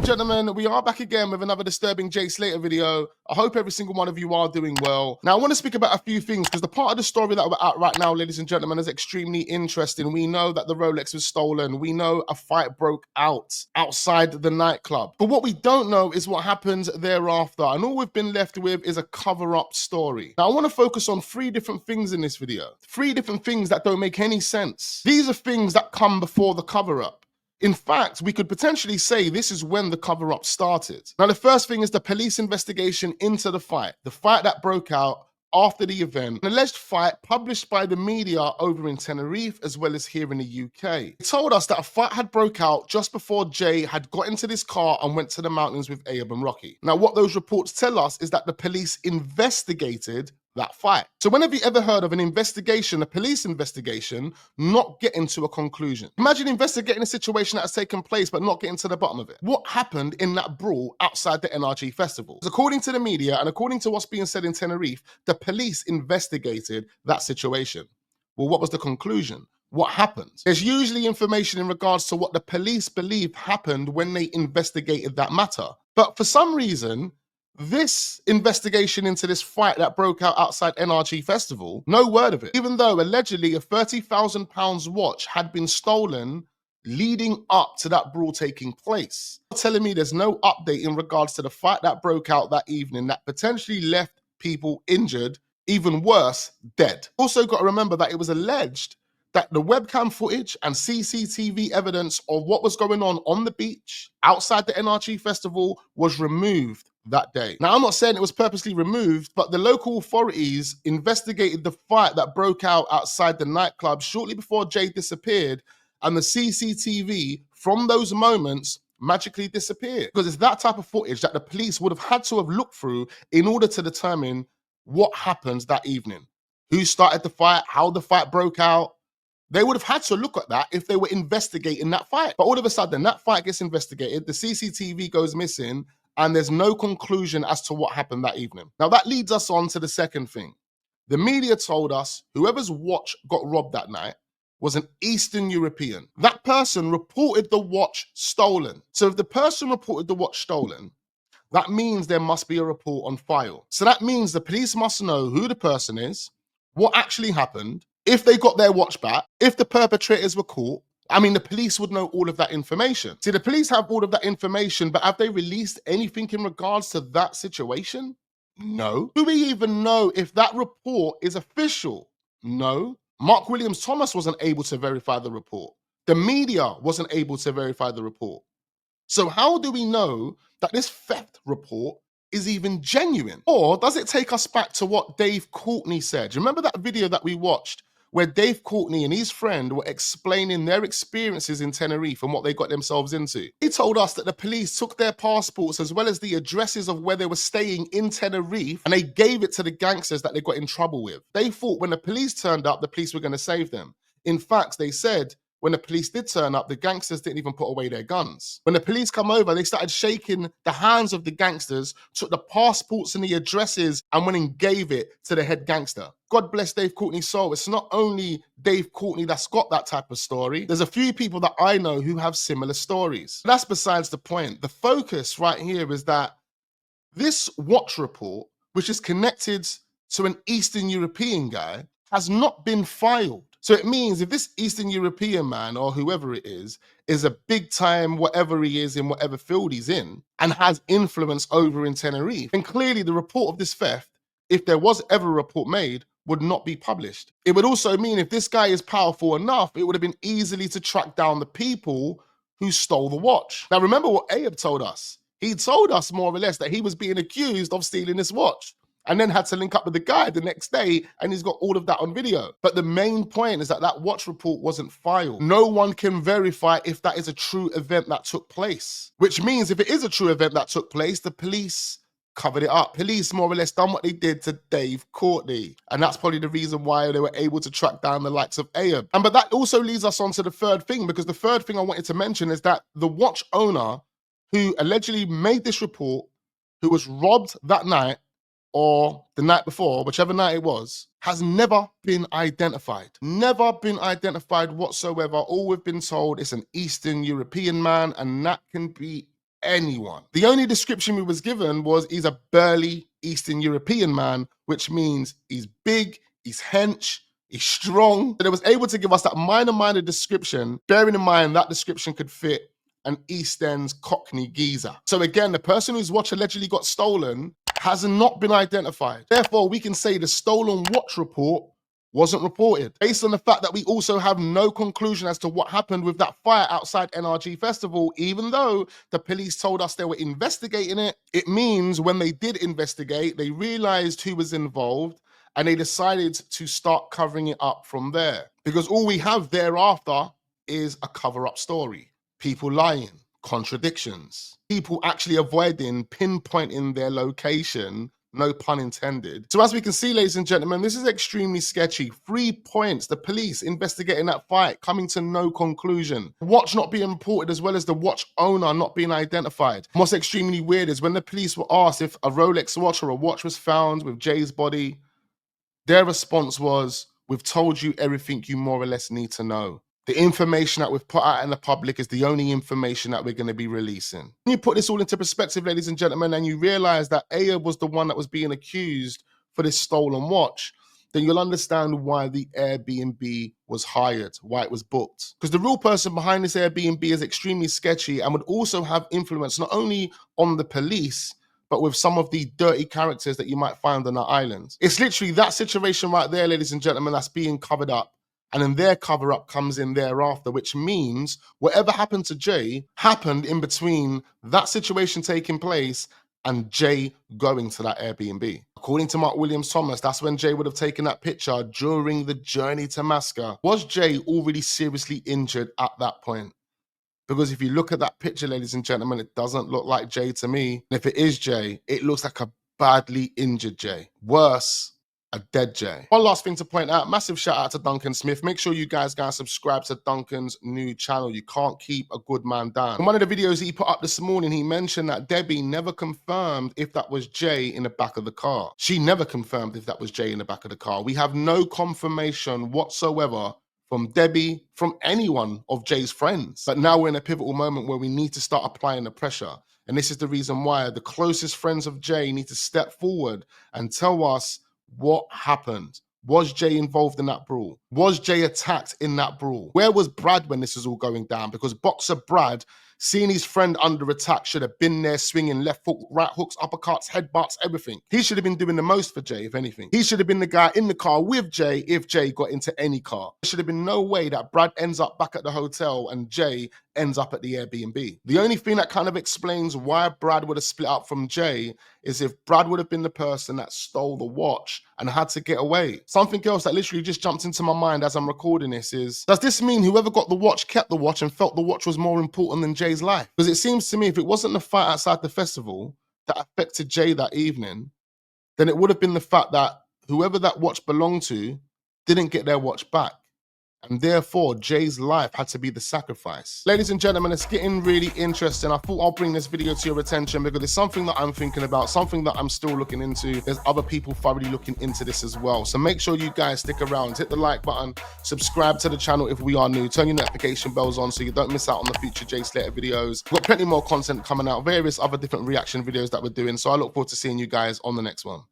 and gentlemen, we are back again with another disturbing Jay Slater video. I hope every single one of you are doing well. Now, I want to speak about a few things because the part of the story that we're at right now, ladies and gentlemen, is extremely interesting. We know that the Rolex was stolen. We know a fight broke out outside the nightclub. But what we don't know is what happens thereafter. And all we've been left with is a cover-up story. Now, I want to focus on three different things in this video. Three different things that don't make any sense. These are things that come before the cover-up. In fact, we could potentially say this is when the cover-up started. Now, the first thing is the police investigation into the fight that broke out after the event, an alleged fight published by the media over in Tenerife as well as here in the UK. It told us that a fight had broke out just before Jay had got into this car and went to the mountains with Ayub and Rocky. Now, what those reports tell us is that the police investigated that fight. So when have you ever heard of an investigation, a police investigation, not getting to a conclusion? Imagine investigating a situation that has taken place but not getting to the bottom of it. What happened in that brawl outside the NRG festival? According to the media and according to what's being said in Tenerife, the police investigated that situation. Well, what was the conclusion? What happened? There's usually information in regards to what the police believe happened when they investigated that matter. But for some reason, this investigation into this fight that broke out outside NRG Festival, no word of it. Even though allegedly a £30,000 watch had been stolen leading up to that brawl taking place. You're telling me there's no update in regards to the fight that broke out that evening that potentially left people injured, even worse, dead. Also got to remember that it was alleged that the webcam footage and CCTV evidence of what was going on the beach outside the NRG Festival was removed that day. Now, I'm not saying it was purposely removed, but the local authorities investigated the fight that broke out outside the nightclub shortly before Jay disappeared, and the CCTV from those moments magically disappeared. Because it's that type of footage that the police would have had to have looked through in order to determine what happened that evening. Who started the fight, how the fight broke out. They would have had to look at that if they were investigating that fight. But all of a sudden, that fight gets investigated, the CCTV goes missing, and there's no conclusion as to what happened that evening. Now, that leads us on to the second thing. The media told us whoever's watch got robbed that night was an Eastern European. That person reported the watch stolen. So if the person reported the watch stolen, that means there must be a report on file. So that means the police must know who the person is, what actually happened, if they got their watch back, if the perpetrators were caught. I mean, the police would know all of that information. See, the police have all of that information, but have they released anything in regards to that situation? No. Do we even know if that report is official? No. Mark Williams Thomas wasn't able to verify the report. The media wasn't able to verify the report. So how do we know that this theft report is even genuine? Or does it take us back to what Dave Courtney said? Remember that video that we watched where Dave Courtney and his friend were explaining their experiences in Tenerife and what they got themselves into? He told us that the police took their passports as well as the addresses of where they were staying in Tenerife, and they gave it to the gangsters that they got in trouble with. They thought when the police turned up, the police were going to save them. In fact, they said when the police did turn up, the gangsters didn't even put away their guns. When the police come over, they started shaking the hands of the gangsters, took the passports and the addresses, and went and gave it to the head gangster. God bless Dave Courtney's soul. It's not only Dave Courtney that's got that type of story. There's a few people that I know who have similar stories. That's besides the point. The focus right here is that this watch report, which is connected to an Eastern European guy, has not been filed. So it means if this Eastern European man or whoever it is a big time, whatever he is in whatever field he's in, and has influence over in Tenerife, then clearly the report of this theft, if there was ever a report made, would not be published. It would also mean if this guy is powerful enough, it would have been easily to track down the people who stole the watch. Now remember what Ayub told us. He told us more or less that he was being accused of stealing this watch, and then had to link up with the guy the next day, and he's got all of that on video. But the main point is that that watch report wasn't filed. No one can verify if that is a true event that took place, which means if it is a true event that took place, the police covered it up. Police more or less done what they did to Dave Courtney. And that's probably the reason why they were able to track down the likes of Ayub. But that also leads us on to the third thing, because the third thing I wanted to mention is that the watch owner who allegedly made this report, who was robbed that night, or the night before, whichever night it was, has never been identified. Never been identified whatsoever. All we've been told is an Eastern European man, and that can be anyone. The only description we was given was he's a burly Eastern European man, which means he's big, he's hench, he's strong. But it was able to give us that minor description, bearing in mind that description could fit an East End's Cockney geezer. So again, the person whose watch allegedly got stolen has not been identified. Therefore, we can say the stolen watch report wasn't reported. Based on the fact that we also have no conclusion as to what happened with that fire outside NRG Festival, even though the police told us they were investigating it, it means when they did investigate, they realized who was involved and they decided to start covering it up from there. Because all we have thereafter is a cover-up story. People lying, contradictions, people actually avoiding pinpointing their location, no pun intended. So as we can see, ladies and gentlemen, this is extremely sketchy. 3 points, the police investigating that fight, coming to no conclusion. Watch not being reported as well as the watch owner not being identified. What's extremely weird is when the police were asked if a Rolex watch or a watch was found with Jay's body, their response was, we've told you everything you more or less need to know. The information that we've put out in the public is the only information that we're going to be releasing. When you put this all into perspective, ladies and gentlemen, and you realize that Aya was the one that was being accused for this stolen watch, then you'll understand why the Airbnb was hired, why it was booked. Because the real person behind this Airbnb is extremely sketchy and would also have influence not only on the police, but with some of the dirty characters that you might find on our islands. It's literally that situation right there, ladies and gentlemen, that's being covered up. And then their cover-up comes in thereafter, which means whatever happened to Jay happened in between that situation taking place and Jay going to that Airbnb. According to Mark Williams Thomas, that's when Jay would have taken that picture during the journey to Masca. Was Jay already seriously injured at that point? Because if you look at that picture, ladies and gentlemen, it doesn't look like Jay to me. And if it is Jay, it looks like a badly injured Jay. Worse, a dead Jay. One last thing to point out, massive shout out to Duncan Smith. Make sure you guys subscribe to Duncan's new channel. You can't keep a good man down. In one of the videos that he put up this morning, he mentioned that Debbie never confirmed if that was Jay in the back of the car. She never confirmed if that was Jay in the back of the car. We have no confirmation whatsoever from Debbie, from anyone of Jay's friends. But now we're in a pivotal moment where we need to start applying the pressure. And this is the reason why the closest friends of Jay need to step forward and tell us what happened. Was Jay involved in that brawl? Was Jay attacked in that brawl? Where was Brad when this was all going down? Because boxer Brad, seeing his friend under attack, should have been there swinging left hook, right hooks, uppercuts, headbutts, everything. He should have been doing the most for Jay, if anything. He should have been the guy in the car with Jay if Jay got into any car. There should have been no way that Brad ends up back at the hotel and Jay ends up at the Airbnb. The only thing that kind of explains why Brad would have split up from Jay is if Brad would have been the person that stole the watch and had to get away. Something else that literally just jumped into my mind as I'm recording this is, does this mean whoever got the watch kept the watch and felt the watch was more important than Jay's life? Because it seems to me if it wasn't the fight outside the festival that affected Jay that evening, then it would have been the fact that whoever that watch belonged to didn't get their watch back. And therefore, Jay's life had to be the sacrifice. Ladies and gentlemen, it's getting really interesting. I thought I'll bring this video to your attention because it's something that I'm thinking about, something that I'm still looking into. There's other people thoroughly looking into this as well. So make sure you guys stick around, hit the like button, subscribe to the channel if we are new, turn your notification bells on so you don't miss out on the future Jay Slater videos. We've got plenty more content coming out, various other different reaction videos that we're doing. So I look forward to seeing you guys on the next one.